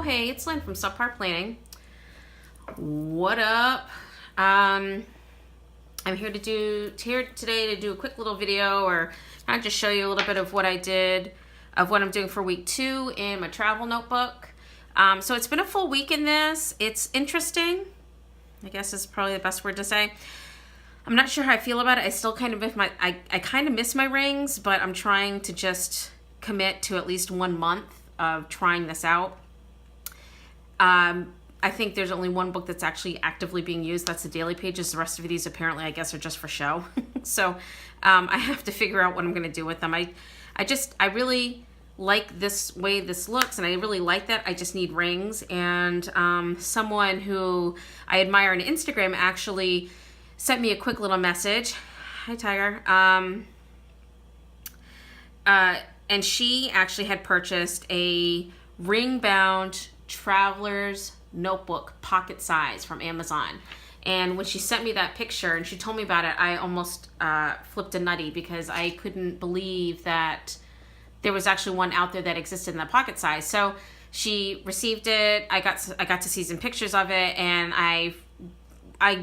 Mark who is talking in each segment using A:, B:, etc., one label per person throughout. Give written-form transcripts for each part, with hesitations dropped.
A: hey, it's Lynn from Subpar Planning. What up? I'm here today to do a quick little video, or kind of just show you a little bit of what I did, of what I'm doing for week 2 in my travel notebook. So it's been a full week in this. It's interesting, I guess is probably the best word to say. I'm not sure how I feel about it. I still kind of miss I kind of miss my rings, but I'm trying to just commit to at least 1 month of trying this out. I think there's only one book that's actually actively being used. That's the daily pages. The rest of these apparently, I guess, are just for show. So I have to figure out what I'm going to do with them. I really like this way this looks, and I really like that. I just need rings. And someone who I admire on Instagram actually sent me a quick little message. Hi, Tiger. And she actually had purchased a ring-bound traveler's notebook, pocket size, from Amazon. And when she sent me that picture and she told me about it, I almost flipped a nutty, because I couldn't believe that there was actually one out there that existed in the pocket size. So she received it. I got to see some pictures of it, and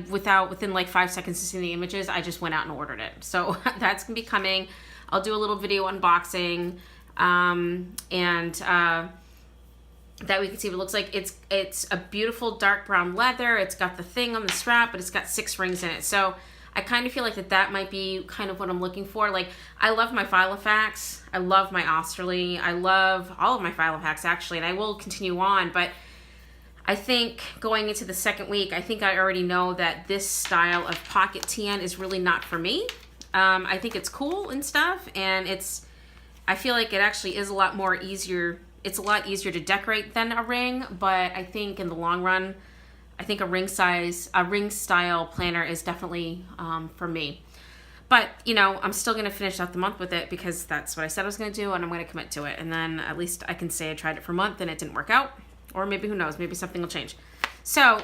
A: within like 5 seconds of seeing the images, I just went out and ordered it. So that's gonna be coming. I'll do a little video unboxing, that we can see what it looks like. It's a beautiful dark brown leather. It's got the thing on the strap, but it's got 6 rings in it. So I kind of feel like that might be kind of what I'm looking for. Like, I love my Filofax. I love my Austerly. I love all of my Filofax, actually, and I will continue on. But I think going into the second week, I think I already know that this style of pocket tan is really not for me. I think it's cool and stuff, and I feel like it actually is a lot more easier. It's a lot easier to decorate than a ring, but I think in the long run, I think a ring style planner is definitely for me. But, you know, I'm still going to finish out the month with it, because that's what I said I was going to do, and I'm going to commit to it. And then at least I can say I tried it for a month and it didn't work out. Or maybe, who knows, maybe something will change. So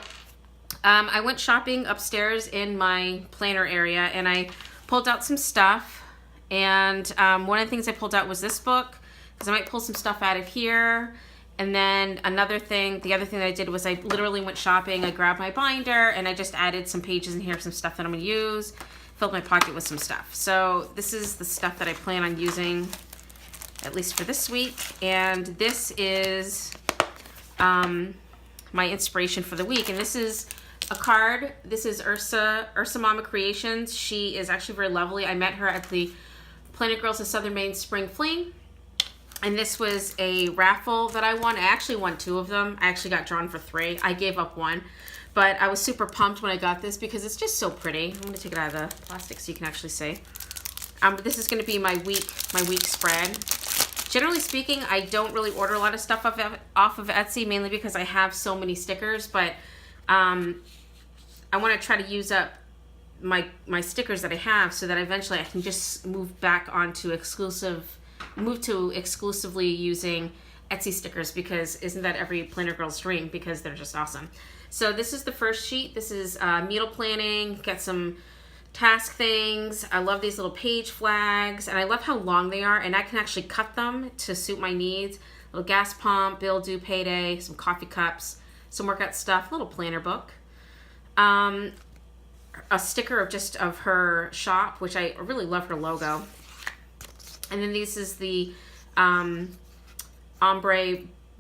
A: I went shopping upstairs in my planner area, and I pulled out some stuff. And one of the things I pulled out was this book, because I might pull some stuff out of here. And then the other thing that I did was I literally went shopping. I grabbed my binder, and I just added some pages in here, some stuff that I'm going to use. Filled my pocket with some stuff. So this is the stuff that I plan on using, at least for this week. And this is my inspiration for the week. And this is a card. This is UrsaMama Creations. She is actually very lovely. I met her at the Planet Girls of Southern Maine Spring Fling. And this was a raffle that I won. I actually won 2 of them. I actually got drawn for 3. I gave up 1. But I was super pumped when I got this, because it's just so pretty. I'm going to take it out of the plastic so you can actually see. This is going to be my week spread. Generally speaking, I don't really order a lot of stuff off of Etsy, mainly because I have so many stickers. But I want to try to use up my stickers that I have, so that eventually I can just move back onto exclusively using Etsy stickers, because isn't that every planner girl's dream, because they're just awesome. So this is the first sheet. This is meal planning. Got some task things. I love these little page flags, and I love how long they are, and I can actually cut them to suit my needs. Little gas pump, bill due, payday, some coffee cups, some workout stuff, little planner book. A sticker of her shop, which I really love her logo. And then this is the ombre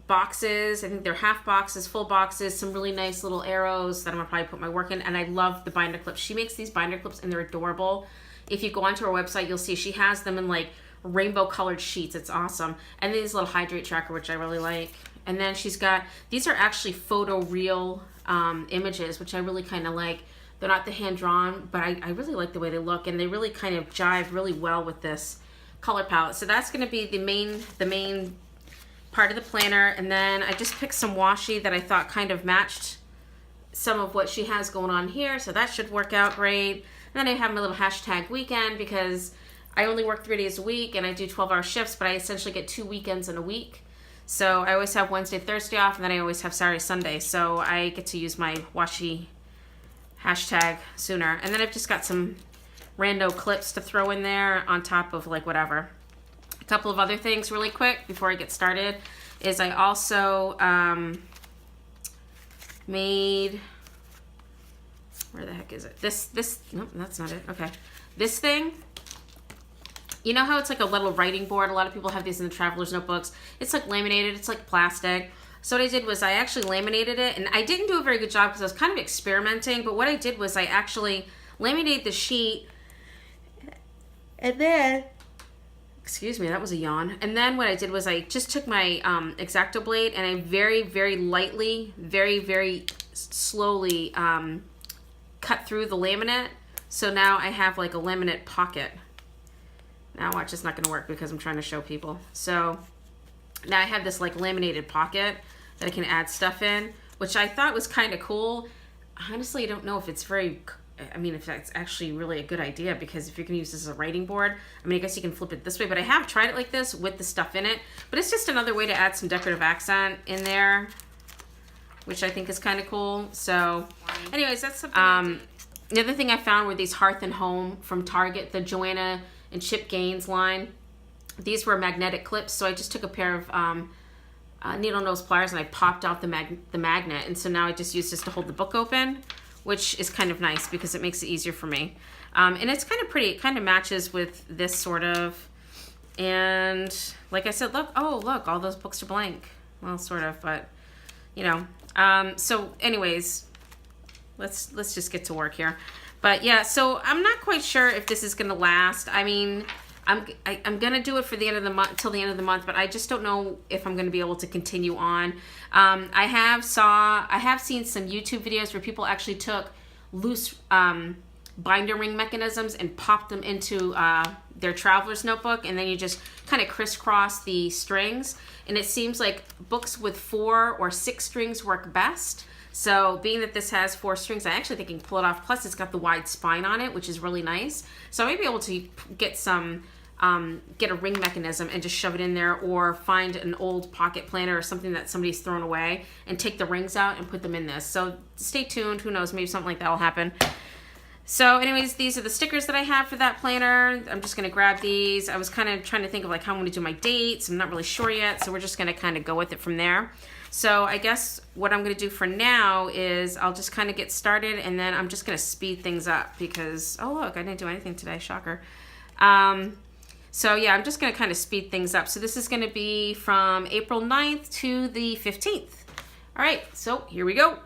A: boxes. I think they're half boxes, full boxes, some really nice little arrows that I'm gonna probably put my work in. And I love the binder clips. She makes these binder clips, and they're adorable. If you go onto her website, you'll see she has them in like rainbow colored sheets. It's awesome. And then this little hydrate tracker, which I really like. And then she's got, these are actually photo real images, which I really kind of like. They're not the hand drawn, but I really like the way they look, and they really kind of jive really well with this color palette. So that's going to be the main part of the planner. And then I just picked some washi that I thought kind of matched some of what she has going on here, so that should work out great. And then I have my little hashtag weekend, because I only work 3 days a week and I do 12-hour shifts, but I essentially get 2 weekends in a week. So I always have Wednesday, Thursday off, and then I always have Saturday, Sunday. So I get to use my washi hashtag sooner. And then I've just got some rando clips to throw in there on top of like whatever. A couple of other things really quick before I get started is I also made, where the heck is it? This, nope, that's not it. Okay. This thing, you know how it's like a little writing board? A lot of people have these in the traveler's notebooks. It's like laminated, it's like plastic. So what I did was I actually laminated it, and I didn't do a very good job because I was kind of experimenting, but what I did was I actually laminated the sheet, and then, excuse me, that was a yawn. And then what I did was I just took my X-Acto blade and I very, very lightly, very, very slowly cut through the laminate. So now I have like a laminate pocket. Now watch, it's not gonna work because I'm trying to show people. So now I have this like laminated pocket that I can add stuff in, which I thought was kind of cool. Honestly, I don't know if it's very, I mean, if that's actually really a good idea, because if you're gonna use this as a writing board, I mean, I guess you can flip it this way, but I have tried it like this with the stuff in it, but it's just another way to add some decorative accent in there, which I think is kind of cool. So anyways, that's something the other thing I found were these Hearth and Home from Target, the Joanna and Chip Gaines line. These were magnetic clips, so I just took a pair of needle nose pliers and I popped out the magnet, and so now I just use this to hold the book open, which is kind of nice because it makes it easier for me. And it's kind of pretty. It kind of matches with this sort of. And like I said, look, oh look, all those books are blank. Well, sort of, but you know. So anyways, let's just get to work here. But yeah, so I'm not quite sure if this is gonna last. I mean, I'm gonna do it for the end of the month, till the end of the month, but I just don't know if I'm gonna be able to continue on. I have seen some YouTube videos where people actually took loose binder ring mechanisms and popped them into their traveler's notebook, and then you just kind of crisscross the strings. And it seems like books with 4 or 6 strings work best. So being that this has 4 strings, I actually think you can pull it off. Plus it's got the wide spine on it, which is really nice. So I may be able to get some, get a ring mechanism and just shove it in there, or find an old pocket planner or something that somebody's thrown away and take the rings out and put them in this. So stay tuned. Who knows? Maybe something like that will happen. So anyways, these are the stickers that I have for that planner. I'm just going to grab these. I was kind of trying to think of like how I'm going to do my dates. I'm not really sure yet. So we're just going to kind of go with it from there. So I guess what I'm going to do for now is I'll just kind of get started, and then I'm just going to speed things up because, oh look, I didn't do anything today, shocker. So yeah, I'm just going to kind of speed things up. So this is going to be from April 9th to the 15th. All right, so here we go.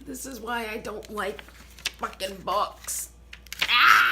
A: This is why I don't like fucking books. Ah!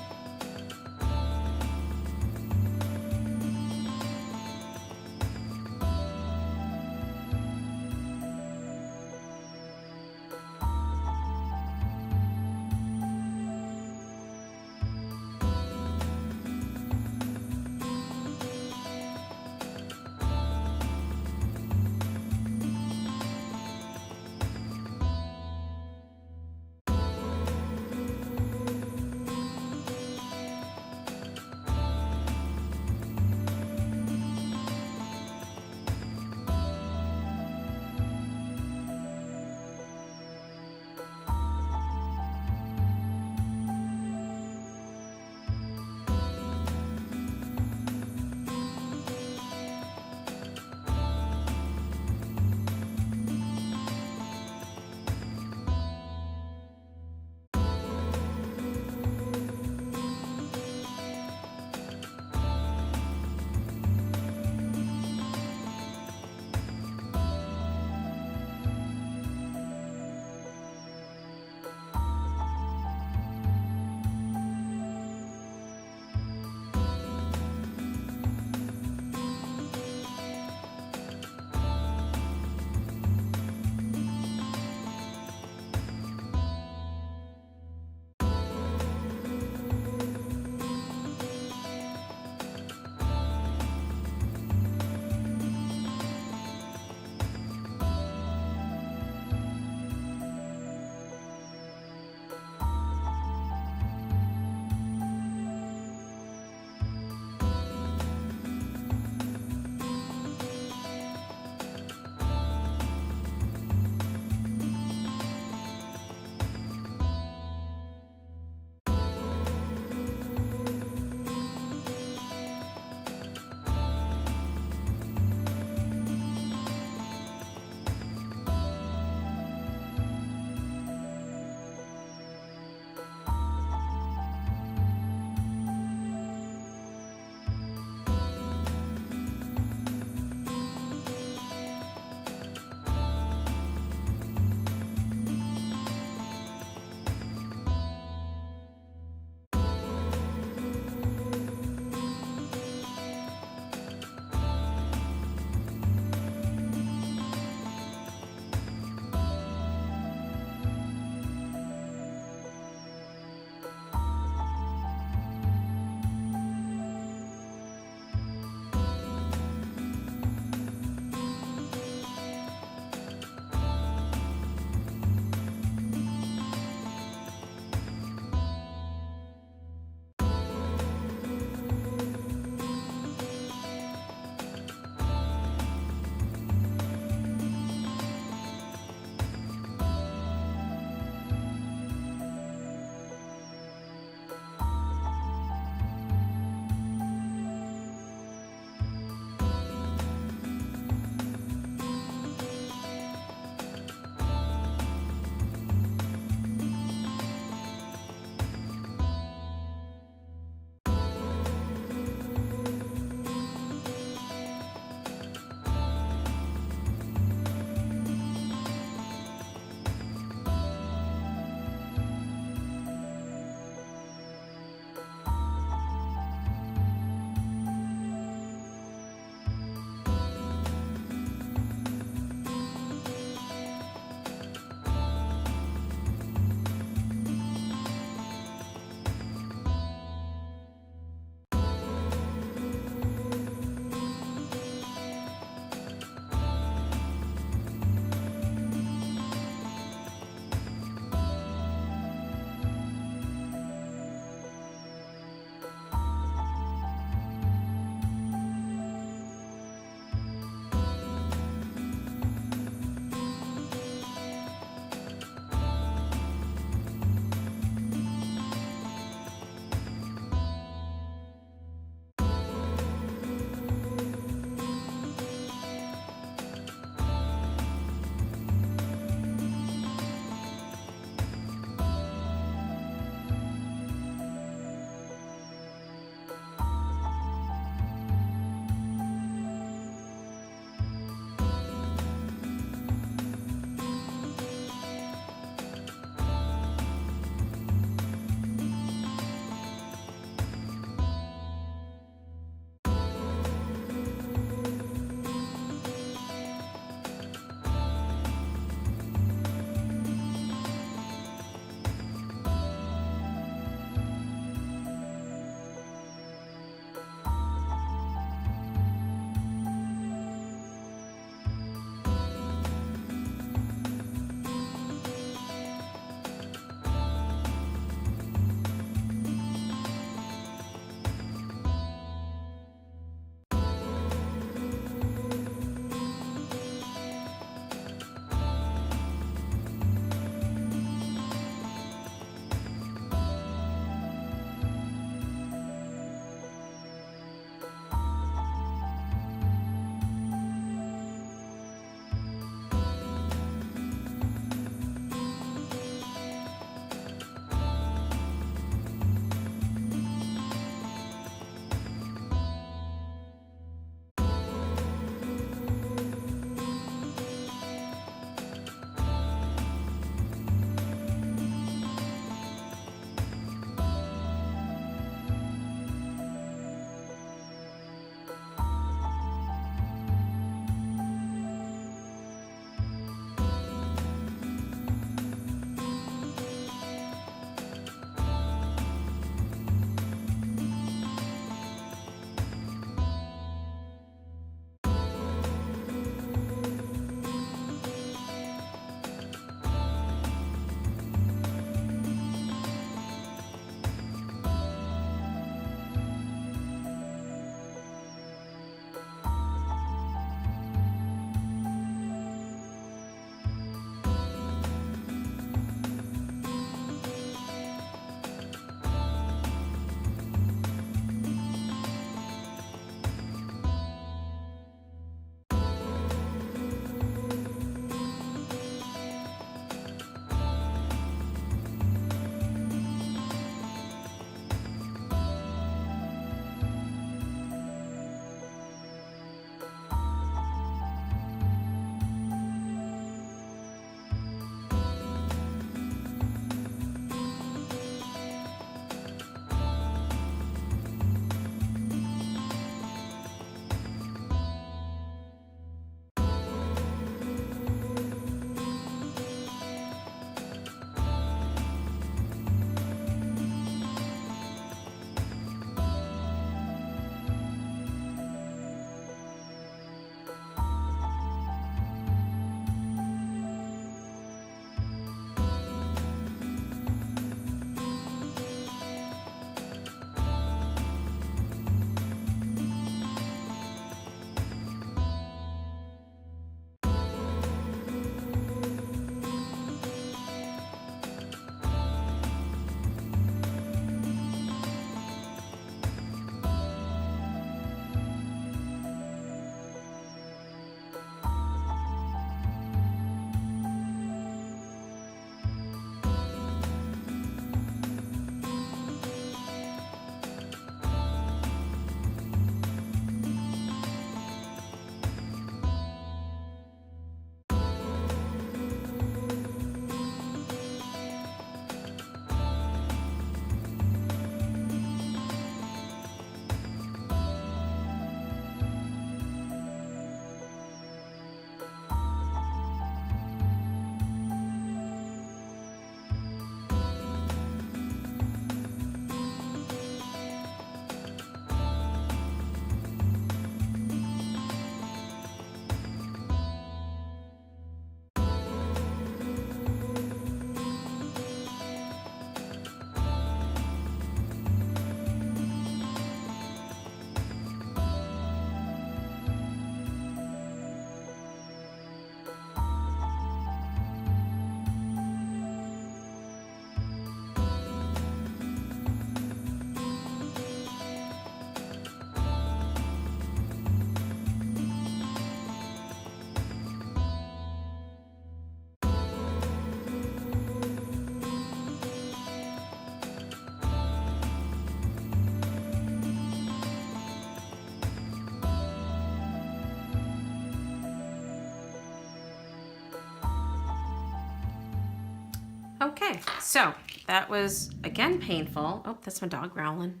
A: Okay, so that was, again, painful. Oh, that's my dog growling.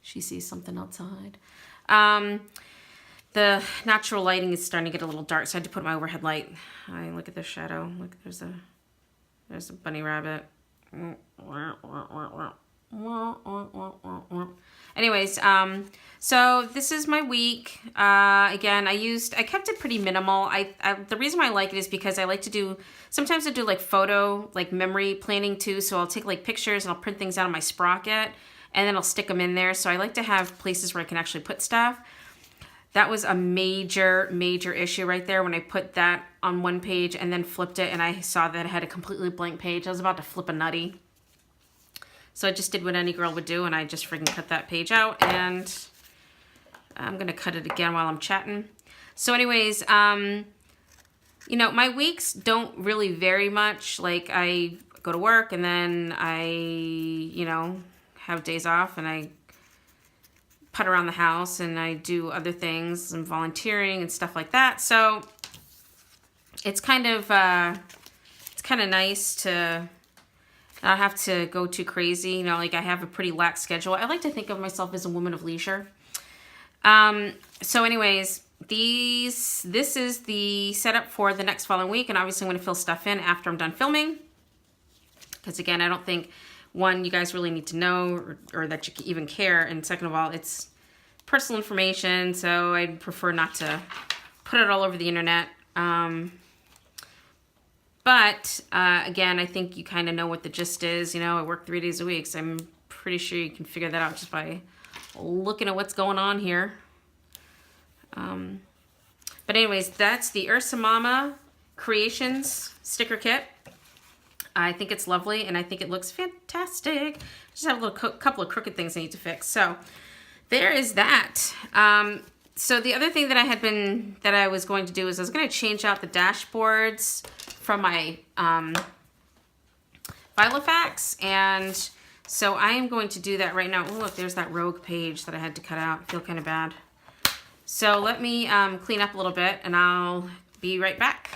A: She sees something outside. The natural lighting is starting to get a little dark, so I had to put my overhead light. Look at the shadow. Look, there's a bunny rabbit. Anyways, so this is my week. Again, I kept it pretty minimal. The reason why I like it is because I like to do, sometimes I do like photo, like memory planning too. So I'll take like pictures and I'll print things out on my Sprocket and then I'll stick them in there. So I like to have places where I can actually put stuff. That was a major, major issue right there when I put that on one page and then flipped it and I saw that it had a completely blank page. I was about to flip a nutty. So I just did what any girl would do and I just freaking cut that page out, and I'm gonna cut it again while I'm chatting. So anyways, you know, my weeks don't really vary much. Like I go to work and then I, you know, have days off and I put around the house and I do other things and volunteering and stuff like that. So it's kind of nice to not have to go too crazy. You know, like I have a pretty lax schedule. I like to think of myself as a woman of leisure. So anyways, this is the setup for the next following week. And obviously I'm going to fill stuff in after I'm done filming. Because again, I don't think, one, you guys really need to know or that you even care. And second of all, it's personal information. So I'd prefer not to put it all over the internet. But again, I think you kind of know what the gist is. You know, I work 3 days a week, so I'm pretty sure you can figure that out just by looking at what's going on here. But anyways, that's the UrsaMama Creations sticker kit. I think it's lovely, and I think it looks fantastic. I just have a little couple of crooked things I need to fix. So there is that. So the other thing that I was going to do is I was going to change out the dashboards from my Filofax, and so I am going to do that right now. Oh, look, there's that rogue page that I had to cut out. I feel kind of bad. So let me clean up a little bit, and I'll be right back.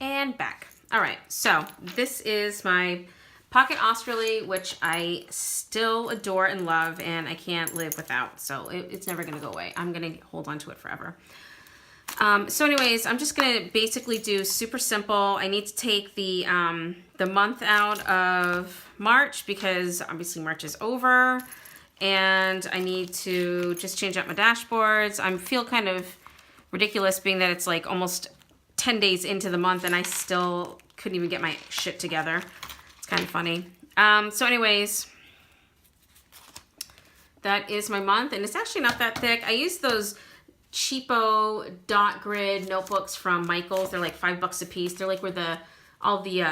A: And back. All right, so this is my pocket Australie, which I still adore and love, and I can't live without. So it's never gonna go away. I'm gonna hold on to it forever. So anyways, I'm just gonna basically do super simple. I need to take the month out of March because obviously March is over, and I need to just change out my dashboards. I feel kind of ridiculous being that it's like almost 10 days into the month and I still couldn't even get my shit together. It's kind of funny. So anyways, that is my month, and it's actually not that thick. I use those cheapo dot grid notebooks from Michaels. They're like $5 a piece. They're like where all the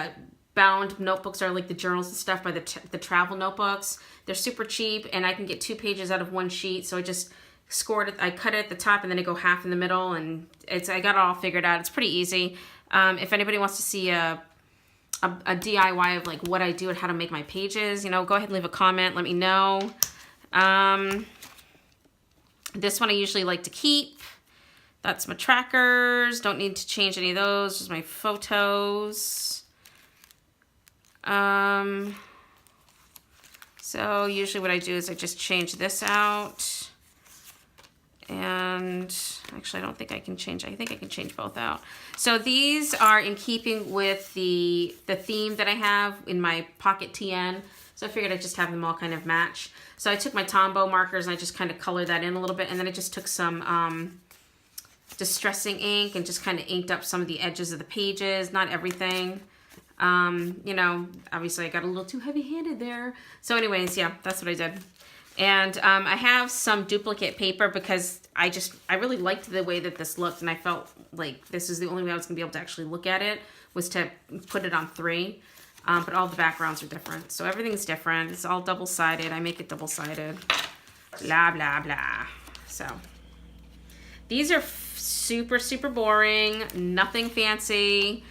A: bound notebooks are, like the journals and stuff by the travel notebooks. They're super cheap, and I can get 2 pages out of one sheet. So I just scored it. I cut it at the top and then I go half in the middle, and I got it all figured out. It's pretty easy. If anybody wants to see a DIY of like what I do and how to make my pages, you know, go ahead and leave a comment. Let me know. This one I usually like to keep. That's my trackers. Don't need to change any of those. Just my photos. So usually what I do is I just change this out. And actually, I don't think I can change. I think I can change both out. So these are in keeping with the theme that I have in my Pocket TN. So I figured I'd just have them all kind of match. So I took my Tombow markers and I just kind of colored that in a little bit. And then I just took some distressing ink and just kind of inked up some of the edges of the pages. Not everything. You know, obviously I got a little too heavy-handed there. So anyways, yeah, that's what I did. And I have some duplicate paper because I really liked the way that this looked, and I felt like this is the only way I was going to be able to actually look at it, was to put it on 3. But all the backgrounds are different. So everything's different. It's all double-sided. I make it double-sided. Blah, blah, blah. So these are super, super boring. Nothing fancy.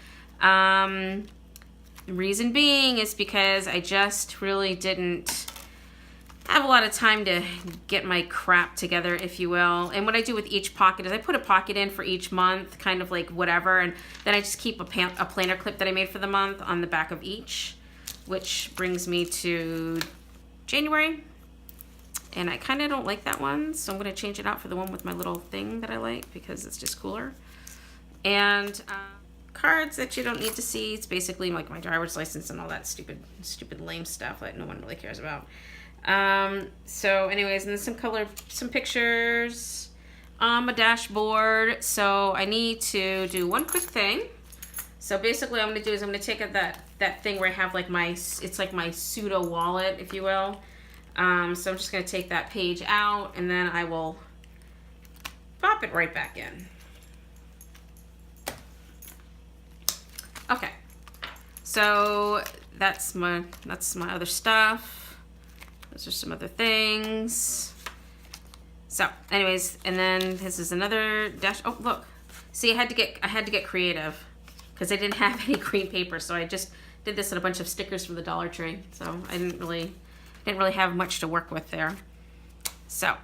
A: Reason being is because I just really didn't have a lot of time to get my crap together, if you will. And what I do with each pocket is I put a pocket in for each month, kind of like whatever, and then I just keep a planner clip that I made for the month on the back of each, which brings me to January. And I kind of don't like that one, so I'm going to change it out for the one with my little thing that I like because it's just cooler. And cards that you don't need to see. It's basically like my driver's license and all that stupid lame stuff that no one really cares about. So anyways, and then some pictures on my dashboard. So I need to do one quick thing. So basically what I'm going to do is I'm going to take that thing where I have like it's like my pseudo wallet, if you will. So I'm just going to take that page out and then I will pop it right back in. Okay. So that's my other stuff. Those are some other things. So, anyways, and then this is another dash. Oh, look. See, I had to get creative because I didn't have any green paper, so I just did this in a bunch of stickers from the Dollar Tree. So I didn't really have much to work with there. So,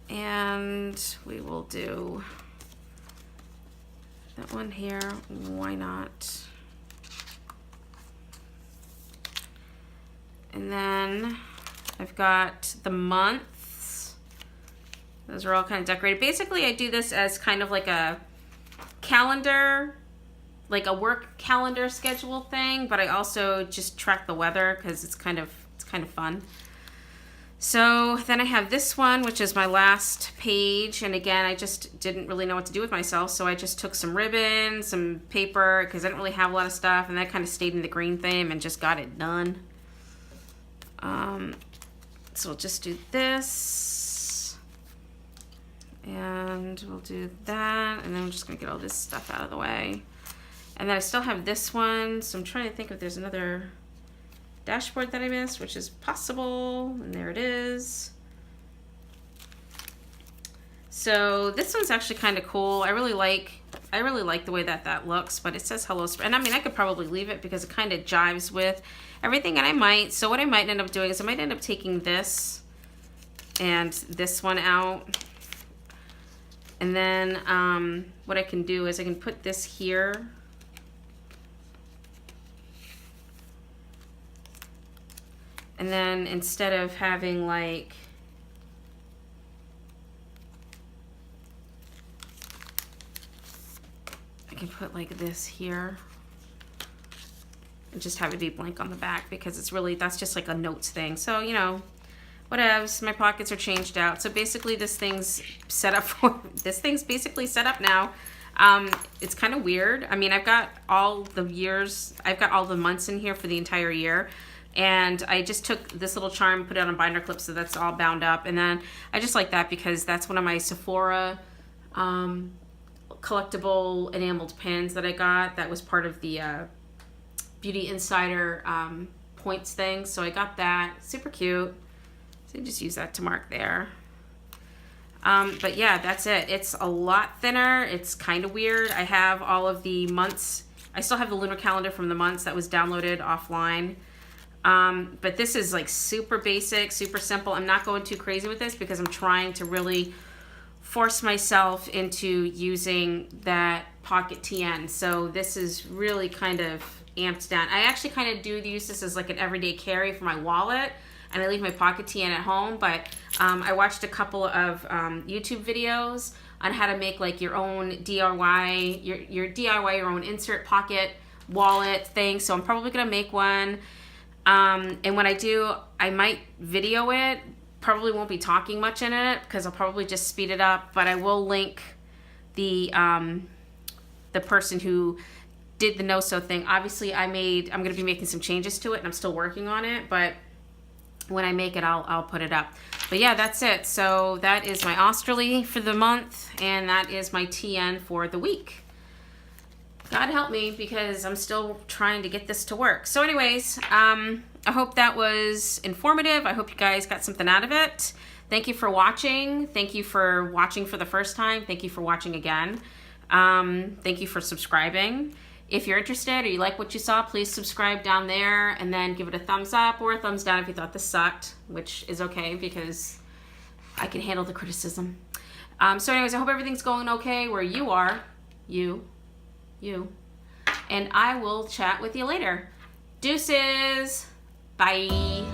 A: and we will do that one here. Why not? And then I've got the months. Those are all kind of decorated. Basically, I do this as kind of like a calendar, like a work calendar schedule thing, but I also just track the weather because it's kind of fun. So then I have this one, which is my last page. And again, I just didn't really know what to do with myself. So I just took some ribbon, some paper, because I didn't really have a lot of stuff. And that kind of stayed in the green theme and just got it done. So we'll just do this, and we'll do that, and then I'm just gonna get all this stuff out of the way. And then I still have this one, so I'm trying to think if there's another dashboard that I missed, which is possible, and there it is. So this one's actually kind of cool. I really like the way that looks, but it says hello spring. And I mean, I could probably leave it because it kind of jives with everything. And so what I might end up doing is I might end up taking this and this one out. And then what I can do is I can put this here. And then instead of having like, I can put like this here and just have it be blank on the back because that's just like a notes thing. So, you know, whatevs, my pockets are changed out. So basically this thing's set up basically set up now. It's kind of weird. I mean, I've got all the months in here for the entire year. And I just took this little charm, put it on a binder clip so that's all bound up. And then I just like that because that's one of my Sephora collectible enameled pins that I got. That was part of the Beauty Insider points thing. So I got that. Super cute. So just use that to mark there. But yeah, that's it. It's a lot thinner. It's kind of weird. I have all of the months. I still have the lunar calendar from the months that was downloaded offline. But this is like super basic, super simple. I'm not going too crazy with this because I'm trying to really force myself into using that Pocket TN. So this is really kind of amped down. I actually kind of do use this as like an everyday carry for my wallet. and I leave my pocket tee in at home, but I watched a couple of YouTube videos on how to make like your own DIY, your DIY your own insert pocket wallet thing. So I'm probably gonna make one. And when I do, I might video it. Probably won't be talking much in it because I'll probably just speed it up, but I will link the person who did the no-sew thing. Obviously I'm going to be making some changes to it and I'm still working on it, but when I make it, I'll put it up. But yeah, that's it. So that is my Austerly for the month, and that is my TN for the week. God help me, because I'm still trying to get this to work. So anyways, I hope that was informative. I hope you guys got something out of it. Thank you for watching. Thank you for watching for the first time. Thank you for watching again. Thank you for subscribing. If you're interested or you like what you saw, please subscribe down there and then give it a thumbs up or a thumbs down if you thought this sucked, which is okay because I can handle the criticism. So anyways, I hope everything's going okay where you are, you, and I will chat with you later. Deuces. Bye.